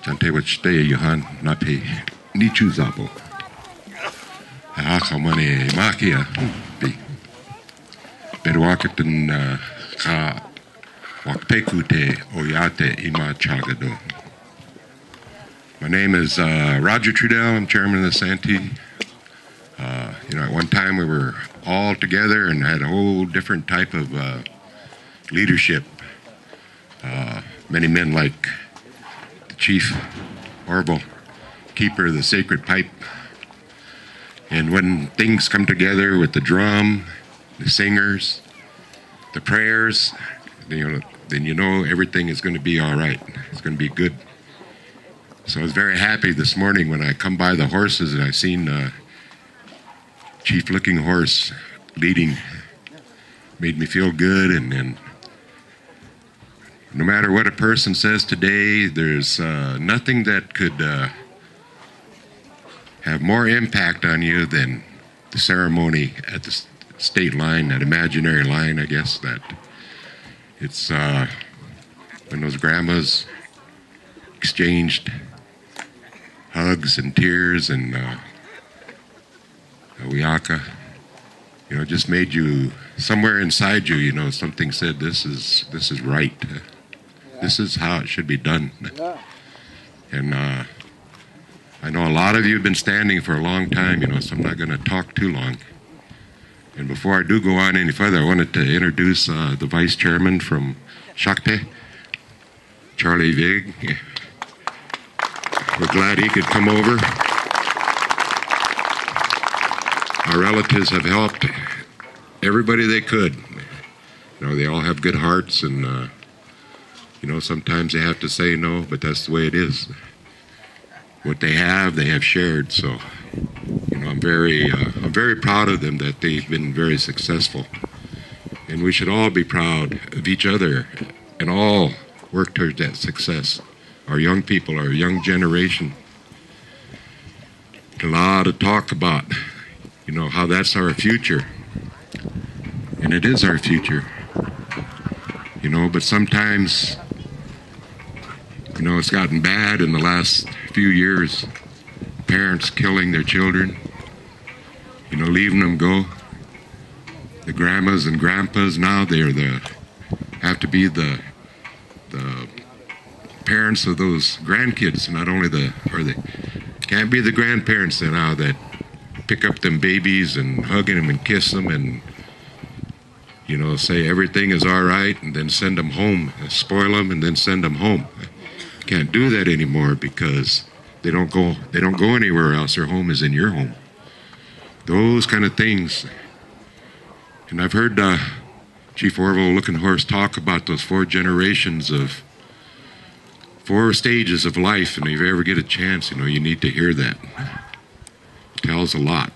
Tante wat stay Johan napi ni chuzabo. Kamane makia bi. Pero wakitin ka wakpekute oyate ima chagado. My name is Roger Trudell. I'm chairman of the Santee. At one time we were all together and had a whole different type of leadership. Many men like the chief Orville, keeper of the sacred pipe. And when things come together with the drum, the singers, the prayers, then you know everything is going to be all right. It's going to be good. So I was very happy this morning when I come by the horses and I seen Chief Looking Horse leading. Made me feel good, and no matter what a person says today, there's nothing that could have more impact on you than the ceremony at the state line, that imaginary line, I guess, that it's when those grandmas exchanged hugs and tears and Wiaka, just made you, somewhere inside you, something said, this is right. This is how it should be done. And I know a lot of you have been standing for a long time, so I'm not going to talk too long. And before I do go on any further, I wanted to introduce the vice chairman from Shakti, Charlie Vig. We're glad he could come over. Our relatives have helped everybody they could. They all have good hearts, and sometimes they have to say no, but that's the way it is. What they have shared. So, I'm very proud of them that they've been very successful, and we should all be proud of each other and all work towards that success. Our young people, our young generation. A lot of talk about, how that's our future. And it is our future. But sometimes, it's gotten bad in the last few years. Parents killing their children, leaving them go. The grandmas and grandpas now, have to be the parents of those grandkids, not only they can't be the grandparents now that pick up them babies and hugging them and kiss them and say everything is all right and then send them home, spoil them and then send them home. Can't do that anymore because they don't go anywhere else. Their home is in your home. Those kind of things. And I've heard Chief Orville Looking Horse talk about those 4 generations of 4 stages of life, and if you ever get a chance, you need to hear that. It tells a lot.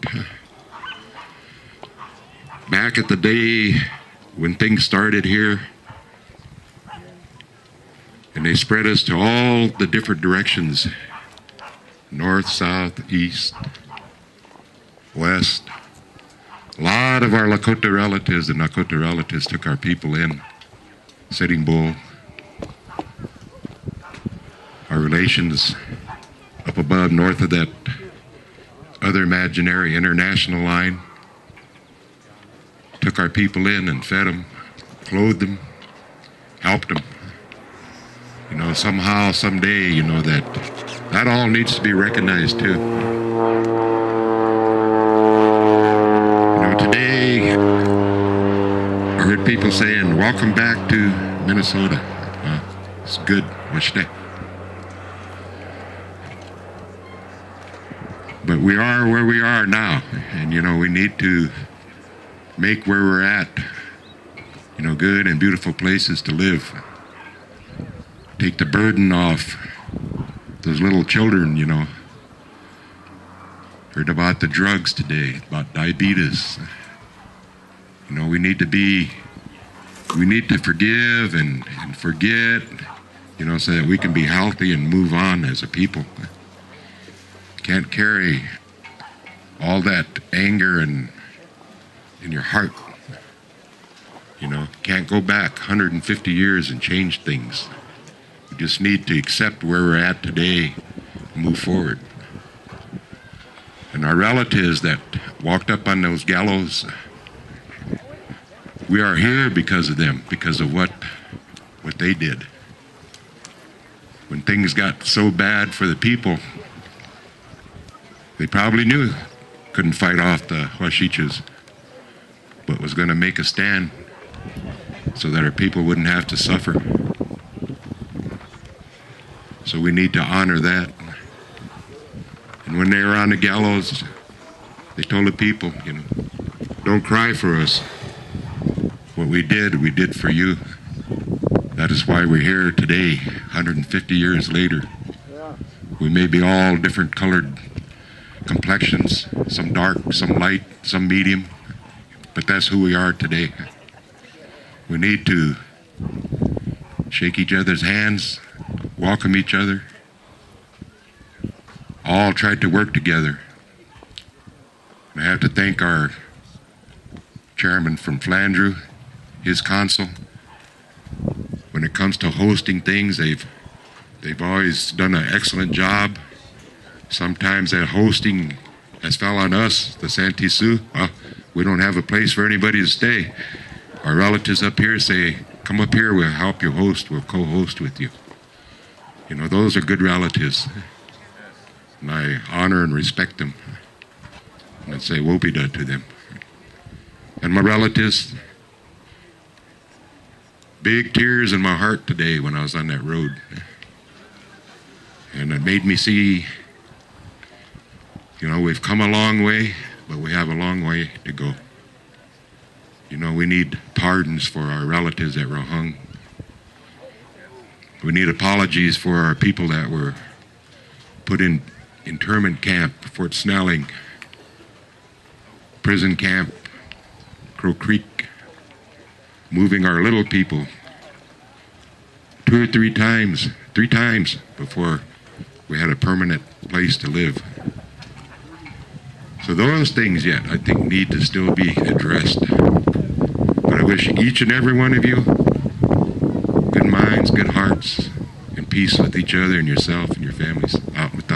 Back at the day when things started here, and they spread us to all the different directions, north, south, east, west. A lot of our Lakota relatives and Nakota relatives took our people in, Sitting Bull. Our relations up above, north of that other imaginary international line, took our people in and fed them, clothed them, helped them. Somehow, someday, that all needs to be recognized too. Today, I heard people saying, welcome back to Minnesota. It's good. But we are where we are now, and we need to make where we're at, good and beautiful places to live. Take the burden off those little children, Heard about the drugs today, about diabetes. We need to forgive and forget, so that we can be healthy and move on as a people. Can't carry all that anger in your heart. Can't go back 150 years and change things. We just need to accept where we're at today and move forward. And our relatives that walked up on those gallows, we are here because of them, because of what they did. When things got so bad for the people, they probably knew couldn't fight off the Huashichas, but was going to make a stand so that our people wouldn't have to suffer. So we need to honor that. And when they were on the gallows, they told the people, you know, don't cry for us. What we did for you. That is why we're here today, 150 years later. We may be all different colored complexions, some dark, some light, some medium, but that's who we are today. We need to shake each other's hands, welcome each other, all try to work together. I have to thank our chairman from Flandreau, his council. When it comes to hosting things, they've always done an excellent job. Sometimes that hosting has fell on us, the Santee Sioux. We don't have a place for anybody to stay. Our relatives up here say, come up here, we'll help you host, we'll co-host with you. You know, those are good relatives. And I honor and respect them. And I say wopida to them. And my relatives, big tears in my heart today when I was on that road. And it made me see, you know, we've come a long way, but we have a long way to go. You know, we need pardons for our relatives that were hung. We need apologies for our people that were put in internment camp, Fort Snelling, prison camp, Crow Creek, moving our little people 2 or 3 times before we had a permanent place to live. So those things yet, I think, need to still be addressed. But I wish each and every one of you good minds, good hearts, and peace with each other and yourself and your families. Out with